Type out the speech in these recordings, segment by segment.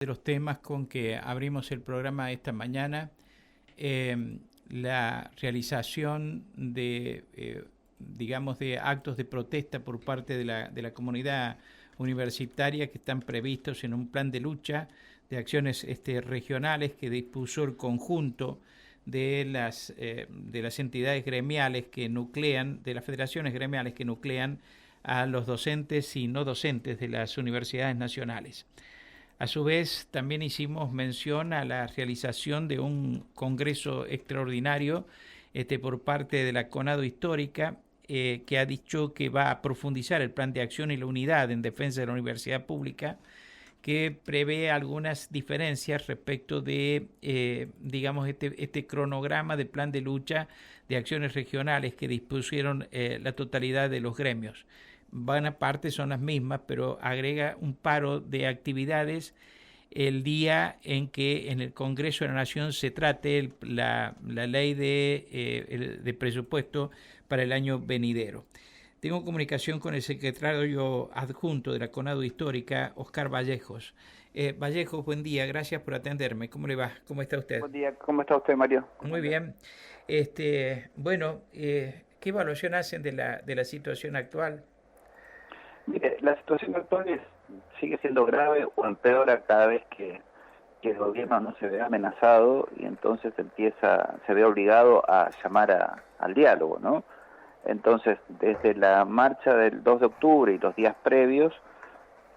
De los temas con que abrimos el programa esta mañana, la realización de, digamos, de actos de protesta por parte de la comunidad universitaria que están previstos en un plan de lucha de acciones regionales que dispuso el conjunto de las entidades gremiales que nuclean, de las federaciones gremiales que nuclean a los docentes y no docentes de las universidades nacionales. A su vez, también hicimos mención a la realización de un congreso extraordinario por parte de la CONADO Histórica, que ha dicho que va a profundizar el plan de acción y la unidad en defensa de la universidad pública, que prevé algunas diferencias respecto de, digamos, este cronograma de plan de lucha de acciones regionales que dispusieron la totalidad de los gremios. Buena parte son las mismas, pero agrega un paro de actividades el día en que en el Congreso de la Nación se trate la ley de presupuesto para el año venidero. Tengo comunicación con el secretario adjunto de la CONADO Histórica, Oscar Vallejos. Vallejos, buen día, gracias por atenderme. ¿Cómo le va? ¿Cómo está usted? Buen día, ¿cómo está usted, Mario? Muy bien. Bueno, ¿qué evaluación hacen de la situación actual? Mire, la situación actual sigue siendo grave o empeora cada vez que el gobierno no se ve amenazado y entonces se ve obligado a llamar al diálogo, ¿no? Entonces, desde la marcha del 2 de octubre y los días previos,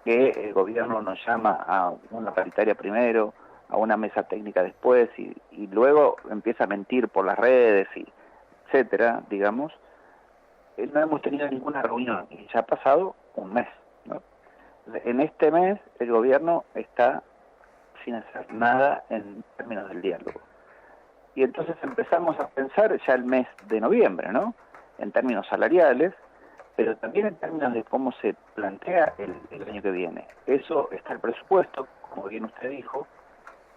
que el gobierno nos llama a una paritaria primero, a una mesa técnica después y luego empieza a mentir por las redes, y etcétera, digamos, no hemos tenido ninguna reunión y ya ha pasado un mes, ¿no? En este mes el gobierno está sin hacer nada en términos del diálogo. Y entonces empezamos a pensar ya el mes de noviembre, ¿no? En términos salariales, pero también en términos de cómo se plantea el año que viene. Eso está el presupuesto, como bien usted dijo.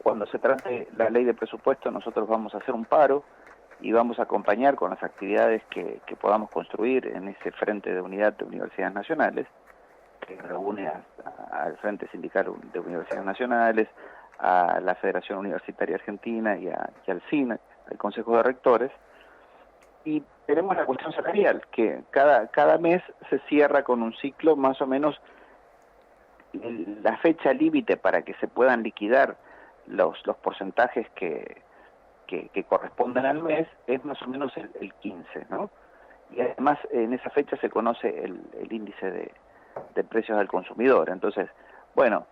Cuando se trate la ley de presupuesto, nosotros vamos a hacer un paro y vamos a acompañar con las actividades que podamos construir en ese Frente de Unidad de Universidades Nacionales, que reúne al Frente Sindical de Universidades Nacionales, a la Federación Universitaria Argentina y al CIN, al Consejo de Rectores. Y tenemos la cuestión salarial, que cada mes se cierra con un ciclo más o menos. La fecha límite para que se puedan liquidar los porcentajes que corresponden al mes es más o menos el 15, ¿no? Y además en esa fecha se conoce el índice de precios al consumidor. Entonces, bueno,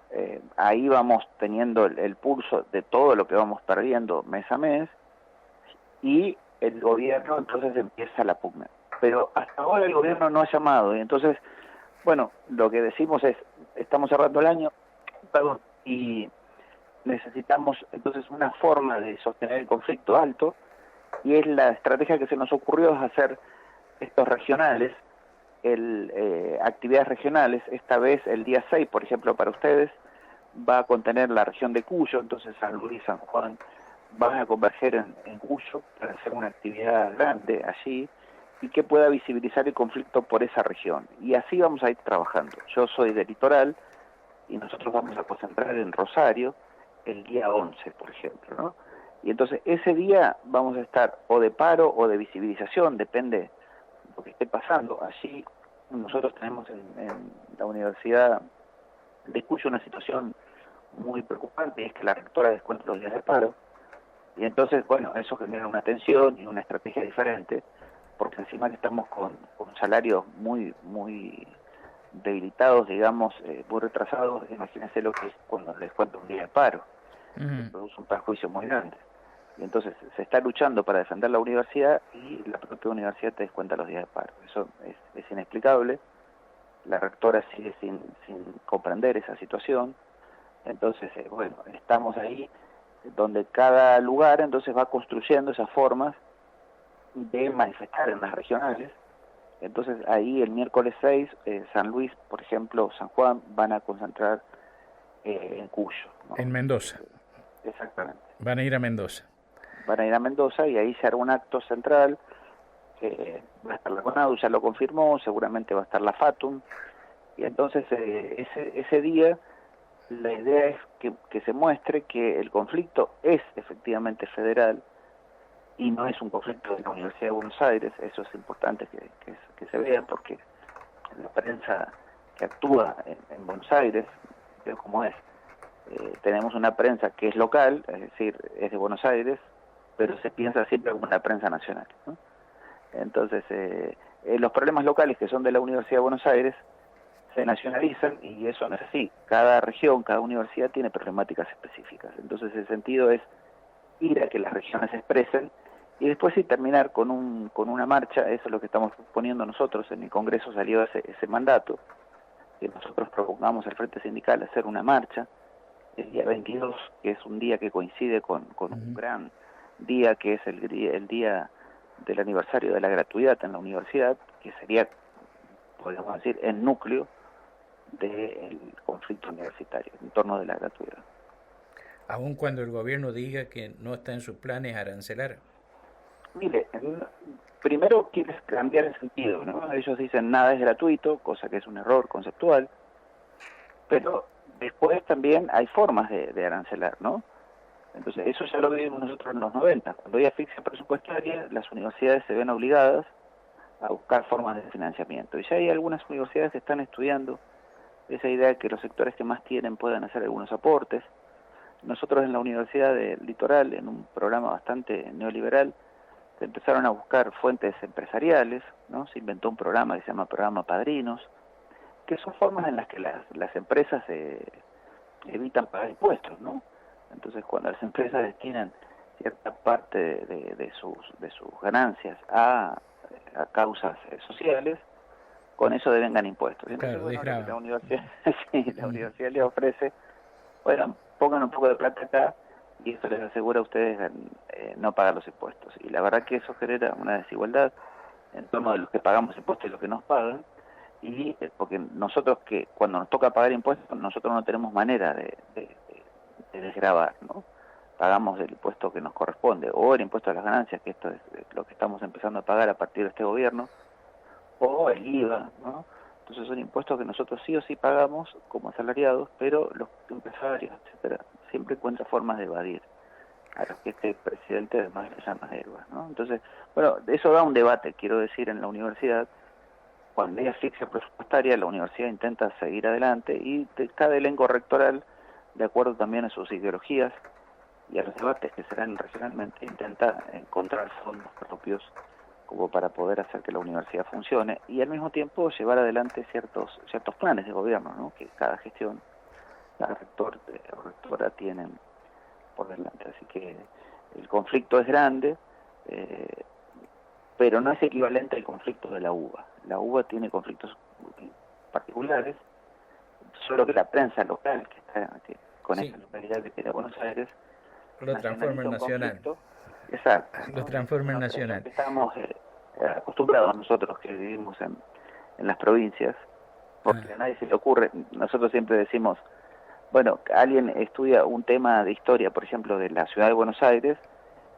ahí vamos teniendo el pulso de todo lo que vamos perdiendo mes a mes y el gobierno entonces empieza la pugna. Pero hasta ahora el gobierno no ha llamado y entonces, bueno, lo que decimos es, estamos cerrando el año, y necesitamos entonces una forma de sostener el conflicto alto, y es la estrategia que se nos ocurrió es hacer estos regionales, actividades regionales. Esta vez el día 6, por ejemplo, para ustedes, va a contener la región de Cuyo, entonces San Luis, San Juan, van a converger en Cuyo para hacer una actividad grande allí y que pueda visibilizar el conflicto por esa región. Y así vamos a ir trabajando. Yo soy del litoral y nosotros vamos a concentrar en Rosario el día 11, por ejemplo, ¿no? Y entonces ese día vamos a estar o de paro o de visibilización, depende de lo que esté pasando. Allí nosotros tenemos en la Universidad de Cuyo una situación muy preocupante, y es que la rectora descuenta los días de paro, y entonces, bueno, eso genera una tensión y una estrategia diferente, porque encima que estamos con salarios muy debilitados, digamos, muy retrasados. Imagínense lo que es cuando les cuento un día de paro. Produce un perjuicio muy grande. Y entonces se está luchando para defender la universidad y la propia universidad te descuenta los días de paro. Eso es inexplicable. La rectora sigue sin comprender esa situación. Entonces, bueno, estamos ahí donde cada lugar entonces va construyendo esas formas de manifestar en las regionales. Entonces ahí el miércoles 6, San Luis, por ejemplo, San Juan, van a concentrar en Cuyo, ¿no? En Mendoza. Exactamente. Van a ir a Mendoza. Van a ir a Mendoza y ahí se hará un acto central. Va a estar la CONADO, ya lo confirmó, seguramente va a estar la FATUM. Y entonces ese día la idea es que se muestre que el conflicto es efectivamente federal y no es un conflicto de la Universidad de Buenos Aires. Eso es importante que se vea, porque la prensa que actúa en Buenos Aires, veo cómo es, tenemos una prensa que es local, es decir, es de Buenos Aires, pero se piensa siempre como una prensa nacional, ¿no? Entonces, los problemas locales que son de la Universidad de Buenos Aires se nacionalizan, y eso no es así. Cada región, cada universidad tiene problemáticas específicas. Entonces el sentido es ir a que las regiones se expresen y después sí terminar con una marcha. Eso es lo que estamos proponiendo nosotros. En el Congreso salió ese mandato, que nosotros propongamos al Frente Sindical hacer una marcha el día 22, que es un día que coincide con un gran día, que es el día del aniversario de la gratuidad en la universidad, que sería, podríamos decir, el núcleo del conflicto universitario en torno de la gratuidad. Aun cuando el gobierno diga que no está en sus planes arancelar. Mire, primero quieres cambiar el sentido, ¿no? Ellos dicen nada es gratuito, cosa que es un error conceptual, pero después también hay formas de arancelar, ¿no? Entonces eso ya lo vimos nosotros en los 90. Cuando hay asfixia presupuestaria, las universidades se ven obligadas a buscar formas de financiamiento. Y ya hay algunas universidades que están estudiando esa idea de que los sectores que más tienen puedan hacer algunos aportes. Nosotros en la Universidad del Litoral, en un programa bastante neoliberal, se empezaron a buscar fuentes empresariales, ¿no? Se inventó un programa que se llama Programa Padrinos, que son formas en las que las empresas evitan pagar impuestos, ¿no? Entonces, cuando las empresas destinan cierta parte de sus ganancias a causas sociales, con eso devengan impuestos. Entonces, Claro, bueno, la universidad, sí, la universidad les ofrece, bueno, pongan un poco de plata acá y eso les asegura a ustedes no pagar los impuestos. Y la verdad que eso genera una desigualdad en torno de los que pagamos impuestos y los que nos pagan, y porque nosotros, que cuando nos toca pagar impuestos, nosotros no tenemos manera de desgravar, ¿no? Pagamos el impuesto que nos corresponde, o el impuesto a las ganancias, que esto es lo que estamos empezando a pagar a partir de este gobierno, o el IVA, ¿no? Entonces son impuestos que nosotros sí o sí pagamos como asalariados, pero los empresarios, etcétera, siempre encuentran formas de evadir a los que este presidente además les llama héroes, ¿no? Entonces, bueno, eso da un debate, quiero decir, en la universidad. Cuando hay asfixia presupuestaria, la universidad intenta seguir adelante y cada elenco rectoral, de acuerdo también a sus ideologías y a los debates que se dan regionalmente, intenta encontrar fondos propios como para poder hacer que la universidad funcione y al mismo tiempo llevar adelante ciertos planes de gobierno, ¿no? Que cada gestión, cada rector o rectora tienen por delante. Así que el conflicto es grande, pero no es equivalente al conflicto de la UBA. La UBA tiene conflictos particulares, solo que la prensa local, que está con esa localidad que tiene Buenos Aires, lo transforma en nacional. Exacto, ¿no? Lo transforma en nacional. Estamos acostumbrados nosotros que vivimos en las provincias, porque a nadie se le ocurre. Nosotros siempre decimos, bueno, alguien estudia un tema de historia, por ejemplo, de la ciudad de Buenos Aires,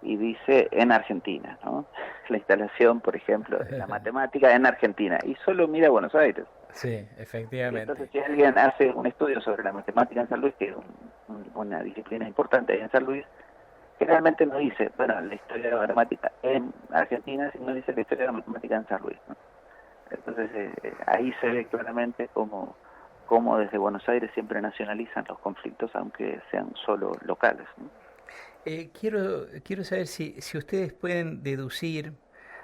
y dice en Argentina, ¿no? La instalación, por ejemplo, de la matemática en Argentina, y solo mira Buenos Aires. Sí, efectivamente. Entonces, si alguien hace un estudio sobre la matemática en San Luis, que es una disciplina importante ahí en San Luis, generalmente no dice, bueno, la historia de la matemática en Argentina, sino dice la historia de la matemática en San Luis, ¿no? Entonces, ahí se ve claramente cómo desde Buenos Aires siempre nacionalizan los conflictos, aunque sean solo locales, ¿no? Quiero saber si ustedes pueden deducir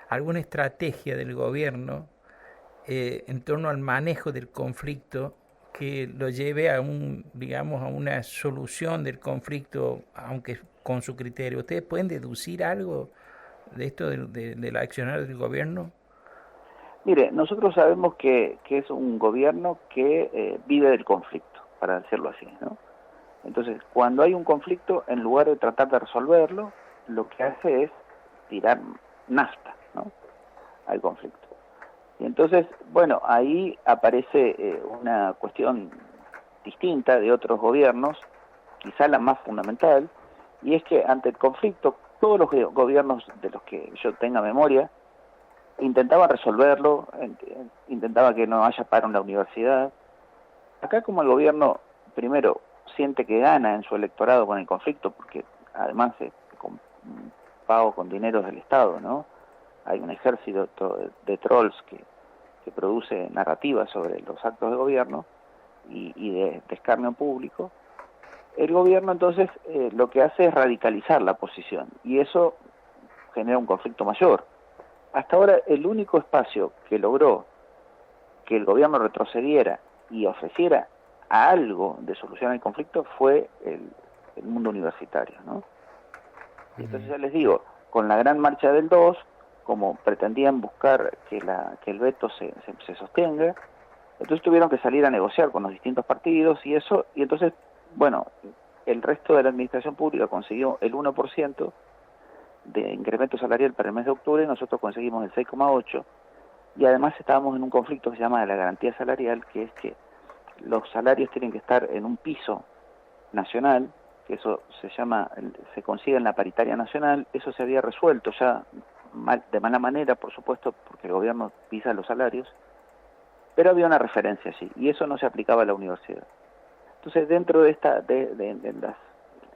alguna estrategia del gobierno en torno al manejo del conflicto que lo lleve a a una solución del conflicto, aunque con su criterio. ¿Ustedes pueden deducir algo de esto del accionar del gobierno? Mire, nosotros sabemos que es un gobierno que vive del conflicto, para decirlo así, ¿no? Entonces, cuando hay un conflicto, en lugar de tratar de resolverlo, lo que hace es tirar nafta, ¿no?, al conflicto. Y entonces, bueno, ahí aparece una cuestión distinta de otros gobiernos, quizá la más fundamental, y es que ante el conflicto, todos los gobiernos de los que yo tenga memoria intentaban resolverlo, intentaba que no haya paro en la universidad. Acá, como el gobierno primero siente que gana en su electorado con el conflicto, porque además con pago con dineros del Estado, ¿no? Hay un ejército de trolls que produce narrativas sobre los actos de gobierno y de escarnio público. El gobierno entonces lo que hace es radicalizar la posición y eso genera un conflicto mayor. Hasta ahora el único espacio que logró que el gobierno retrocediera y ofreciera algo de solución al conflicto fue el mundo universitario, ¿no? Y entonces ya les digo, con la gran marcha del 2, como pretendían buscar que el veto se sostenga, entonces tuvieron que salir a negociar con los distintos partidos y eso, y entonces, bueno, el resto de la administración pública consiguió el 1% de incremento salarial para el mes de octubre, nosotros conseguimos el 6,8%, y además estábamos en un conflicto que se llama de la garantía salarial, que es que los salarios tienen que estar en un piso nacional, que eso se consigue en la paritaria nacional. Eso se había resuelto ya de mala manera, por supuesto, porque el gobierno pisa los salarios, pero había una referencia allí, y eso no se aplicaba a la universidad. Entonces, dentro de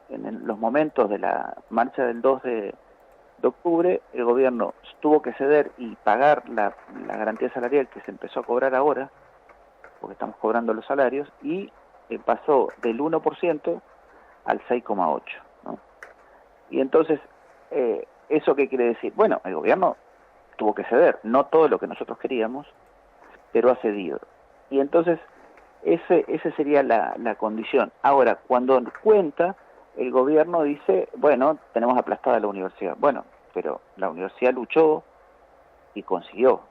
en los momentos de la marcha del 2 de octubre, el gobierno tuvo que ceder y pagar la garantía salarial que se empezó a cobrar ahora, porque estamos cobrando los salarios, y pasó del 1% al 6,8%, ¿no? Y entonces, ¿eso qué quiere decir? Bueno, el gobierno tuvo que ceder, no todo lo que nosotros queríamos, pero ha cedido. Y entonces, ese sería la condición. Ahora, cuando cuenta, el gobierno dice, bueno, tenemos aplastada la universidad. Bueno, pero la universidad luchó y consiguió.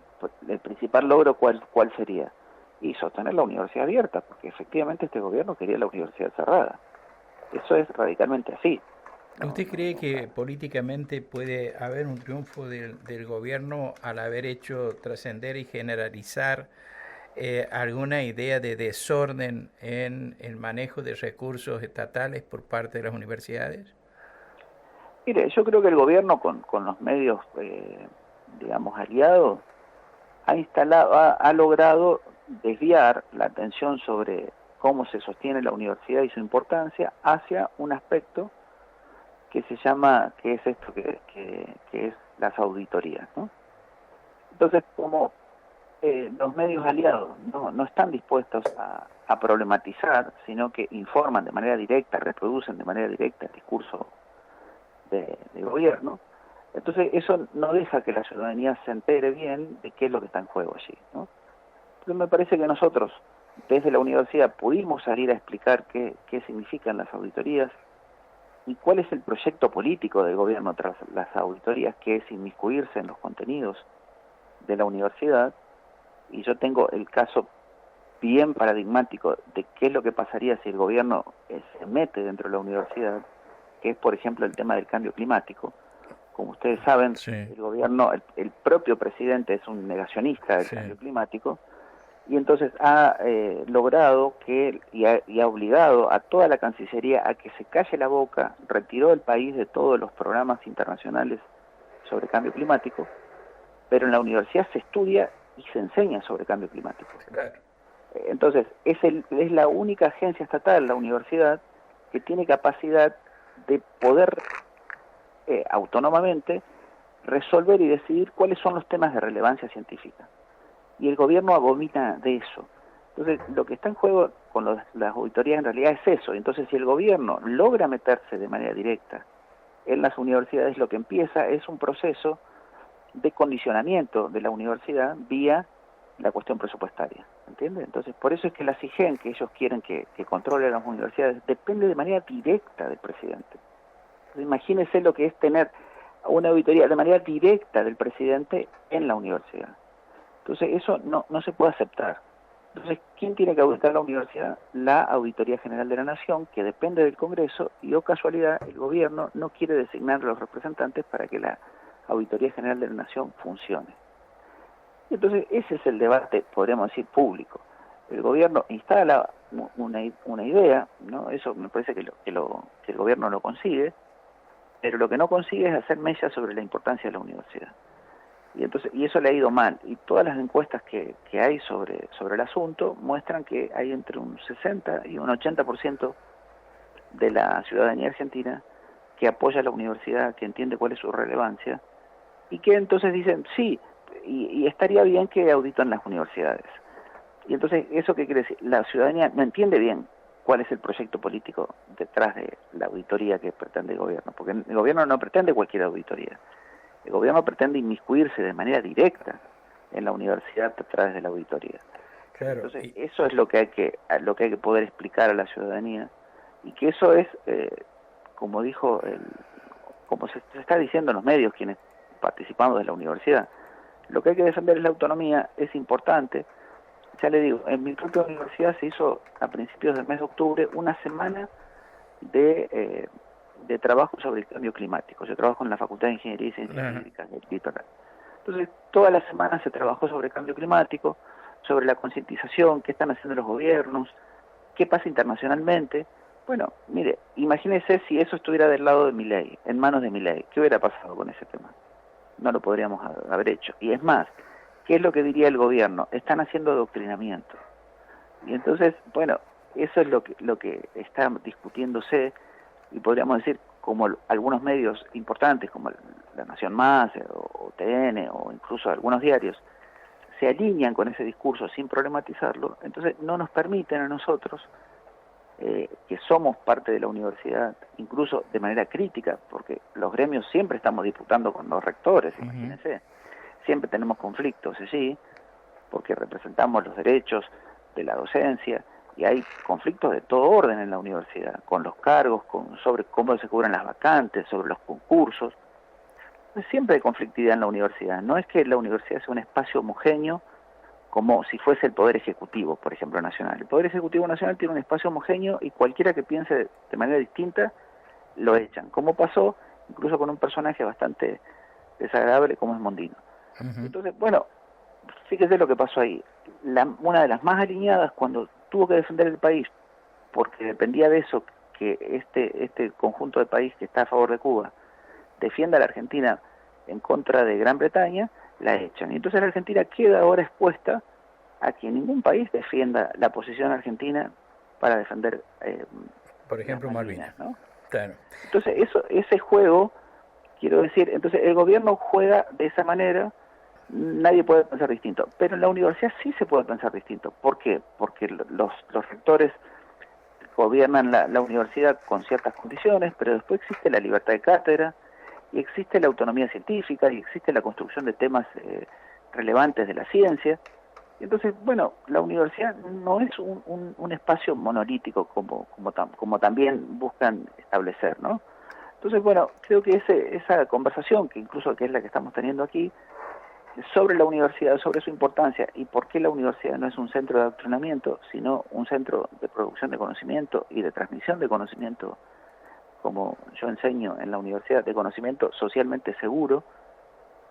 El principal logro, ¿cuál sería? Y sostener la universidad abierta, porque efectivamente este gobierno quería la universidad cerrada. Eso es radicalmente así. ¿Usted cree que políticamente puede haber un triunfo del gobierno al haber hecho trascender y generalizar alguna idea de desorden en el manejo de recursos estatales por parte de las universidades? Mire, yo creo que el gobierno con los medios, digamos, aliados, ha logrado desviar la atención sobre cómo se sostiene la universidad y su importancia hacia un aspecto que es esto que es las auditorías, ¿no? Entonces, como los medios aliados no están dispuestos a problematizar, sino que informan de manera directa, reproducen de manera directa el discurso de gobierno, entonces eso no deja que la ciudadanía se entere bien de qué es lo que está en juego allí, ¿no? Entonces me parece que nosotros, desde la universidad, pudimos salir a explicar qué significan las auditorías y cuál es el proyecto político del gobierno tras las auditorías, que es inmiscuirse en los contenidos de la universidad. Y yo tengo el caso bien paradigmático de qué es lo que pasaría si el gobierno se mete dentro de la universidad, que es, por ejemplo, el tema del cambio climático. Como ustedes saben, sí, el gobierno, el propio presidente es un negacionista del cambio climático, y entonces ha logrado y ha obligado a toda la Cancillería a que se calle la boca, retiró el país de todos los programas internacionales sobre cambio climático, pero en la universidad se estudia y se enseña sobre cambio climático. Claro. Entonces, es la única agencia estatal, la universidad, que tiene capacidad de poder autónomamente resolver y decidir cuáles son los temas de relevancia científica. Y el gobierno abomina de eso. Entonces, lo que está en juego con las auditorías en realidad es eso. Entonces, si el gobierno logra meterse de manera directa en las universidades, lo que empieza es un proceso de condicionamiento de la universidad vía la cuestión presupuestaria, ¿entiende? Entonces, por eso es que la SIGEN, que ellos quieren que controle las universidades, depende de manera directa del presidente. Entonces, imagínese lo que es tener una auditoría de manera directa del presidente en la universidad. Entonces, eso no se puede aceptar. Entonces, ¿quién tiene que auditar la universidad? La Auditoría General de la Nación, que depende del Congreso, y, oh casualidad, el gobierno no quiere designar a los representantes para que la Auditoría General de la Nación funcione. Y entonces, ese es el debate, podríamos decir, público. El gobierno instala una idea, ¿no? Eso me parece que el gobierno lo consigue, pero lo que no consigue es hacer mella sobre la importancia de la universidad. Y eso le ha ido mal. Y todas las encuestas que hay sobre el asunto muestran que hay entre un 60 y un 80% de la ciudadanía argentina que apoya a la universidad, que entiende cuál es su relevancia, y que entonces dicen, sí, y estaría bien que auditen las universidades. Y entonces, ¿eso qué quiere decir? La ciudadanía no entiende bien cuál es el proyecto político detrás de la auditoría que pretende el gobierno, porque el gobierno no pretende cualquier auditoría. El gobierno pretende inmiscuirse de manera directa en la universidad a través de la auditoría. Claro. Entonces, eso es lo que hay que poder explicar a la ciudadanía, y que eso es, como dijo, como se está diciendo en los medios, quienes participamos de la universidad, lo que hay que defender es la autonomía, es importante. Ya le digo, en mi propia universidad se hizo a principios del mes de octubre una semana de trabajo sobre el cambio climático. Yo trabajo en la Facultad de Ingeniería y Ciencias Físicas del Litoral. Entonces, toda la semana se trabajó sobre el cambio climático, sobre la concientización, qué están haciendo los gobiernos, qué pasa internacionalmente. Bueno, mire, imagínese si eso estuviera del lado de Milei, en manos de Milei, ¿qué hubiera pasado con ese tema? No lo podríamos haber hecho. Y es más, ¿qué es lo que diría el gobierno? Están haciendo adoctrinamiento. Y entonces, bueno, eso es lo que está discutiéndose, y podríamos decir, como algunos medios importantes, como La Nación Más, o TN, o incluso algunos diarios, se alinean con ese discurso sin problematizarlo, entonces no nos permiten a nosotros, que somos parte de la universidad, incluso de manera crítica, porque los gremios siempre estamos disputando con los rectores, imagínense, siempre tenemos conflictos allí, porque representamos los derechos de la docencia, y hay conflictos de todo orden en la universidad, con los cargos, sobre cómo se cubren las vacantes, sobre los concursos. Siempre hay conflictividad en la universidad. No es que la universidad sea un espacio homogéneo como si fuese el Poder Ejecutivo, por ejemplo, nacional. El Poder Ejecutivo nacional tiene un espacio homogéneo y cualquiera que piense de manera distinta lo echan, como pasó incluso con un personaje bastante desagradable como es Mondino. Entonces, bueno, fíjese lo que pasó ahí. Una de las más alineadas, cuando tuvo que defender el país, porque dependía de eso, que este conjunto de país que está a favor de Cuba defienda a la Argentina en contra de Gran Bretaña, la echan. Y entonces la Argentina queda ahora expuesta a que ningún país defienda la posición argentina para defender, por ejemplo, Malvinas, ¿no? Claro. Entonces, ese juego, quiero decir, entonces el gobierno juega de esa manera, nadie puede pensar distinto, pero en la universidad sí se puede pensar distinto. ¿Por qué? Porque los rectores gobiernan la universidad con ciertas condiciones, pero después existe la libertad de cátedra, y existe la autonomía científica, y existe la construcción de temas relevantes de la ciencia. Entonces, bueno, la universidad no es un espacio monolítico como también buscan establecer, ¿no? Entonces, bueno, creo que esa conversación, que incluso que es la que estamos teniendo aquí, sobre la universidad, sobre su importancia y por qué la universidad no es un centro de adoctrinamiento, sino un centro de producción de conocimiento y de transmisión de conocimiento, como yo enseño en la universidad, de conocimiento socialmente seguro.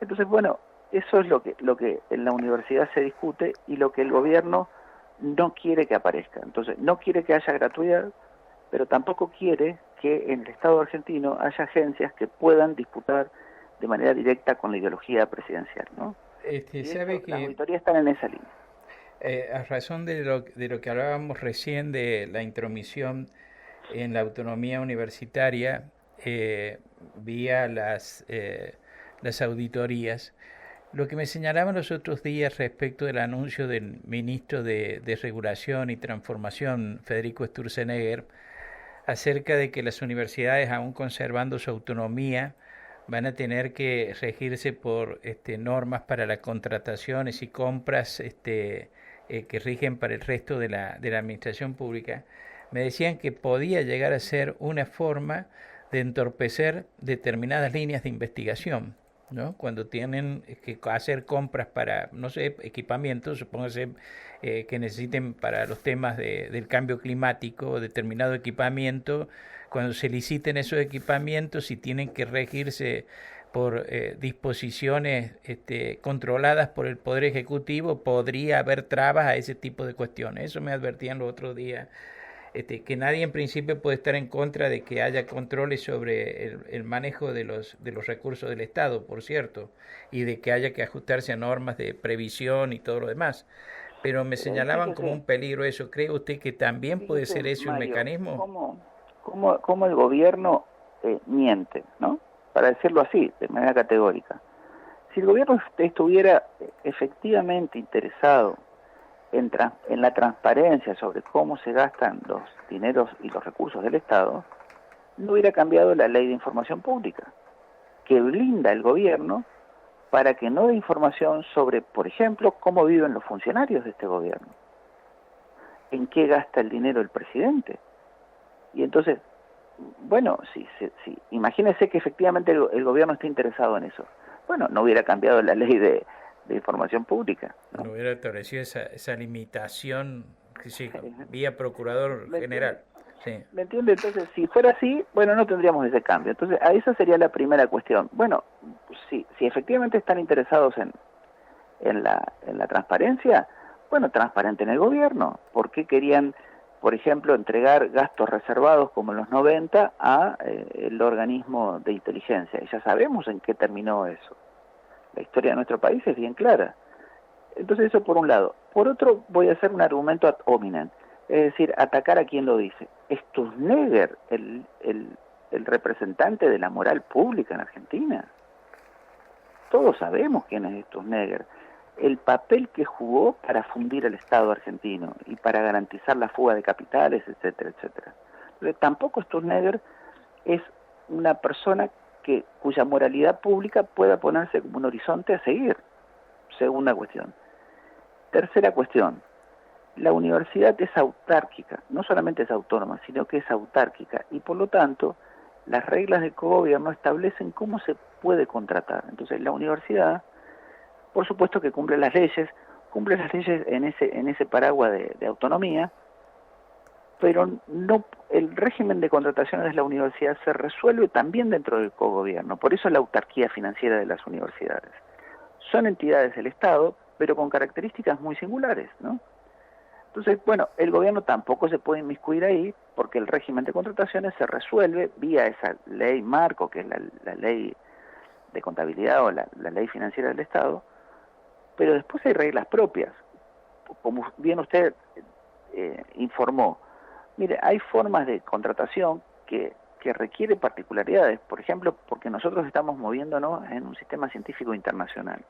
Entonces, bueno, eso es lo que en la universidad se discute y lo que el gobierno no quiere que aparezca. Entonces, no quiere que haya gratuidad, pero tampoco quiere que en el Estado argentino haya agencias que puedan disputar de manera directa con la ideología presidencial, ¿no? Sabe que las auditorías están en esa línea. A razón de lo que hablábamos recién de la intromisión en la autonomía universitaria vía las auditorías, lo que me señalaban los otros días respecto del anuncio del ministro de Regulación y Transformación, Federico Sturzenegger, acerca de que las universidades, aún conservando su autonomía, van a tener que regirse por normas para las contrataciones y compras que rigen para el resto de la administración pública. Me decían que podía llegar a ser una forma de entorpecer determinadas líneas de investigación, ¿no? Cuando tienen que hacer compras para, no sé, equipamientos, supóngase que necesiten para los temas del cambio climático determinado equipamiento, cuando se liciten esos equipamientos y tienen que regirse por disposiciones controladas por el Poder Ejecutivo, podría haber trabas a ese tipo de cuestiones. Eso me advertían los otros días. Que nadie en principio puede estar en contra de que haya controles sobre el manejo de los recursos del Estado, por cierto, y de que haya que ajustarse a normas de previsión y todo lo demás. Pero me señalaban como un peligro eso. ¿Cree usted que también puede ser ese un mecanismo? cómo el gobierno miente, ¿no? Para decirlo así, de manera categórica. Si el gobierno estuviera efectivamente interesado en la transparencia sobre cómo se gastan los dineros y los recursos del Estado, no hubiera cambiado la ley de información pública, que blinda el gobierno para que no dé información sobre, por ejemplo, cómo viven los funcionarios de este gobierno, en qué gasta el dinero el presidente. Y entonces, bueno, imagínese que efectivamente el gobierno está interesado en eso. Bueno, no hubiera cambiado la ley de información pública, ¿no? No hubiera establecido esa limitación, sí, vía procurador general. Sí. ¿Me entiende? Entonces, si fuera así, bueno, no tendríamos ese cambio. Entonces, a esa sería la primera cuestión. Bueno, si efectivamente están interesados en la transparencia, bueno, transparenten el gobierno. ¿Por qué querían, por ejemplo, entregar gastos reservados como en los 90 a el organismo de inteligencia? Y ya sabemos en qué terminó eso. La historia de nuestro país es bien clara. Entonces, eso por un lado. Por otro, voy a hacer un argumento ad hominem. Es decir, atacar a quien lo dice. Sturzenegger, el representante de la moral pública en Argentina. Todos sabemos quién es Sturzenegger. El papel que jugó para fundir el Estado argentino y para garantizar la fuga de capitales, etcétera, etcétera. Pero tampoco Sturzenegger es una persona cuya moralidad pública pueda ponerse como un horizonte a seguir. Segunda cuestión. Tercera cuestión. La universidad es autárquica, no solamente es autónoma, sino que es autárquica, y por lo tanto las reglas del cogobierno establecen cómo se puede contratar. Entonces la universidad, por supuesto que cumple las leyes en ese paraguas de autonomía, pero no, el régimen de contrataciones de la universidad se resuelve también dentro del cogobierno, por eso la autarquía financiera de las universidades. Son entidades del Estado, pero con características muy singulares, ¿no? Entonces, bueno, el gobierno tampoco se puede inmiscuir ahí porque el régimen de contrataciones se resuelve vía esa ley marco, que es la ley de contabilidad o la ley financiera del Estado, pero después hay reglas propias. Como bien usted informó, mire, hay formas de contratación que requieren particularidades, por ejemplo, porque nosotros estamos moviéndonos en un sistema científico internacional.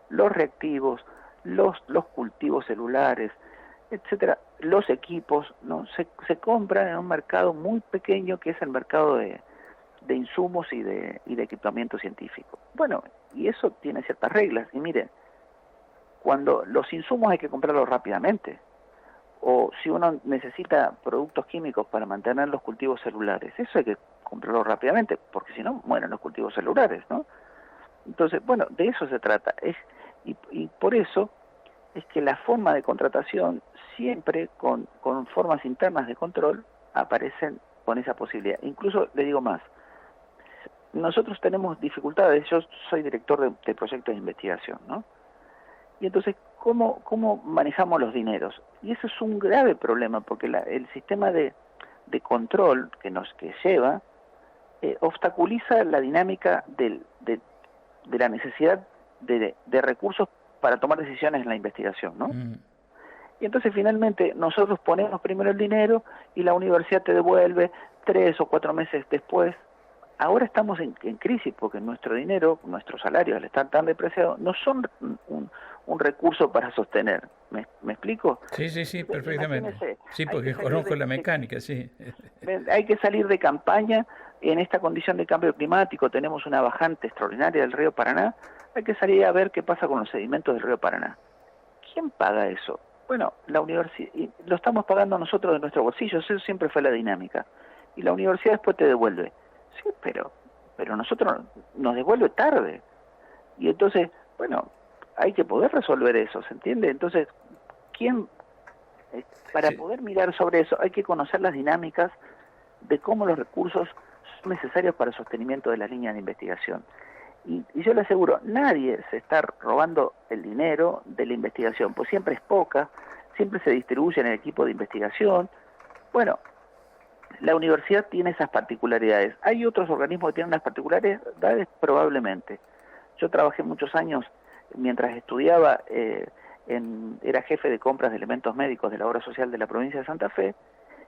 Los reactivos, los cultivos celulares, etcétera, los equipos, ¿no? Se compran en un mercado muy pequeño que es el mercado de insumos y de equipamiento científico. Bueno, y eso tiene ciertas reglas. Y miren, cuando los insumos hay que comprarlos rápidamente, o si uno necesita productos químicos para mantener los cultivos celulares, eso hay que comprarlo rápidamente, porque si no mueren los cultivos celulares, ¿no? Entonces, bueno, de eso se trata. Y por eso es que la forma de contratación siempre con formas internas de control aparecen con esa posibilidad. Incluso le digo más, nosotros tenemos dificultades, yo soy director de proyectos de investigación, ¿no? Y entonces, ¿cómo manejamos los dineros? Y eso es un grave problema, porque el sistema de control que lleva obstaculiza la dinámica de la necesidad de recursos para tomar decisiones en la investigación, ¿no? Y entonces finalmente nosotros ponemos primero el dinero y la universidad te devuelve 3 o 4 meses después. Ahora estamos en crisis porque nuestro dinero, nuestros salarios al estar tan depreciados, no son un recurso para sostener. ¿Me explico? Sí, perfectamente. Sí, porque conozco la mecánica, sí. Hay que salir de campaña en esta condición de cambio climático, tenemos una bajante extraordinaria del río Paraná, hay que salir a ver qué pasa con los sedimentos del río Paraná. ¿Quién paga eso? Bueno, la universidad, lo estamos pagando nosotros de nuestro bolsillo, eso siempre fue la dinámica. Y la universidad después te devuelve. Sí, pero nosotros nos devuelve tarde. Y entonces, bueno, hay que poder resolver eso, ¿se entiende? Entonces, para poder mirar sobre eso, hay que conocer las dinámicas de cómo los recursos son necesarios para el sostenimiento de las líneas de investigación. Y yo le aseguro, nadie se está robando el dinero de la investigación, pues siempre es poca, siempre se distribuye en el equipo de investigación. Bueno, la universidad tiene esas particularidades. ¿Hay otros organismos que tienen unas particularidades? Probablemente. Yo trabajé muchos años, mientras estudiaba, era jefe de compras de elementos médicos de la obra social de la provincia de Santa Fe,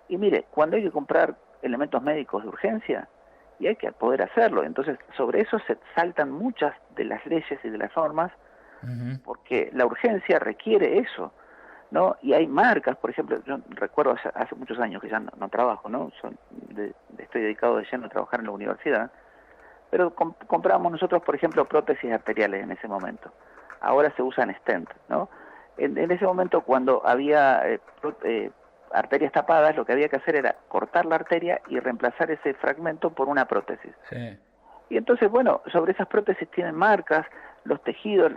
y mire, cuando hay que comprar elementos médicos de urgencia y hay que poder hacerlo. Entonces, sobre eso se saltan muchas de las leyes y de las normas, porque la urgencia requiere eso, ¿no? Y hay marcas, por ejemplo, yo recuerdo hace muchos años que ya no trabajo, ¿no? Estoy dedicado de lleno a trabajar en la universidad, pero comprábamos nosotros, por ejemplo, prótesis arteriales en ese momento. Ahora se usan stent, ¿no? En ese momento, cuando había arterias tapadas, lo que había que hacer era cortar la arteria y reemplazar ese fragmento por una prótesis. Sí. Y entonces, bueno, sobre esas prótesis tienen marcas, los tejidos,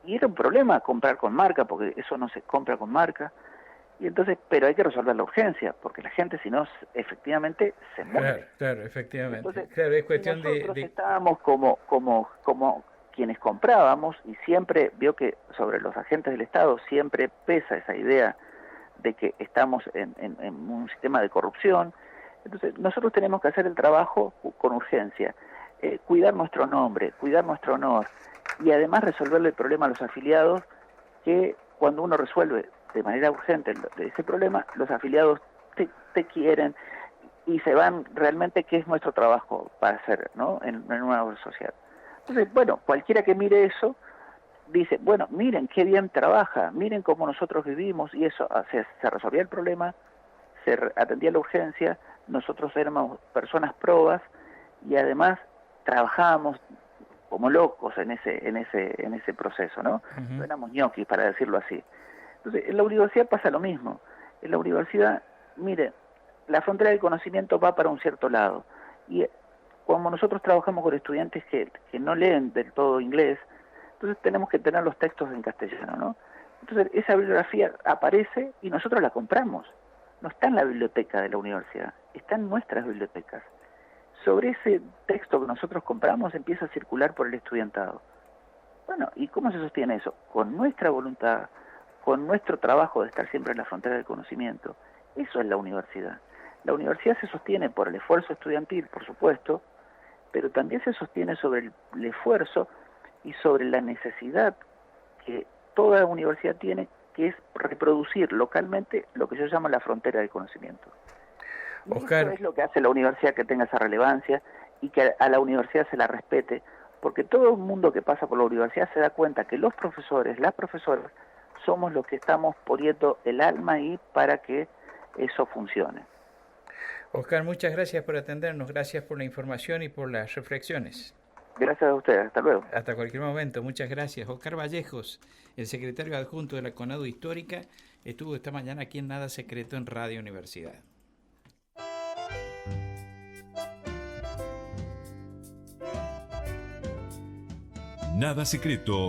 y era un problema comprar con marca, porque eso no se compra con marca. Y entonces, pero hay que resolver la urgencia, porque la gente, si no, efectivamente se muere. Claro, efectivamente. Entonces, claro, es cuestión nosotros estábamos como quienes comprábamos, y siempre vio que sobre los agentes del Estado siempre pesa esa idea de que estamos en un sistema de corrupción. Entonces, nosotros tenemos que hacer el trabajo con urgencia, cuidar nuestro nombre, cuidar nuestro honor, y además resolverle el problema a los afiliados, que cuando uno resuelve de manera urgente ese problema, los afiliados te quieren y se van realmente, que es nuestro trabajo para hacer, ¿no? en una obra social. Entonces, bueno, cualquiera que mire eso dice, bueno, miren qué bien trabaja, miren cómo nosotros vivimos, y eso se resolvía el problema, se atendía la urgencia, nosotros éramos personas probas y además trabajábamos como locos en ese proceso, ¿no? No éramos ñoquis, para decirlo así. Entonces, en la universidad pasa lo mismo. En la universidad, mire, la frontera del conocimiento va para un cierto lado, y como nosotros trabajamos con estudiantes que no leen del todo inglés, entonces tenemos que tener los textos en castellano, ¿no? Entonces esa bibliografía aparece y nosotros la compramos. No está en la biblioteca de la universidad, está en nuestras bibliotecas. Sobre ese texto que nosotros compramos empieza a circular por el estudiantado. Bueno, ¿y cómo se sostiene eso? Con nuestra voluntad, con nuestro trabajo de estar siempre en la frontera del conocimiento. Eso es la universidad. La universidad se sostiene por el esfuerzo estudiantil, por supuesto, pero también se sostiene sobre el esfuerzo y sobre la necesidad que toda universidad tiene, que es reproducir localmente lo que yo llamo la frontera del conocimiento. Y Oscar, eso es lo que hace la universidad que tenga esa relevancia y que a la universidad se la respete, porque todo el mundo que pasa por la universidad se da cuenta que los profesores, las profesoras, somos los que estamos poniendo el alma ahí para que eso funcione. Oscar, muchas gracias por atendernos, gracias por la información y por las reflexiones. Gracias a ustedes, hasta luego. Hasta cualquier momento, muchas gracias. Oscar Vallejos, el secretario adjunto de la CONADU Histórica, estuvo esta mañana aquí en Nada Secreto en Radio Universidad. Nada Secreto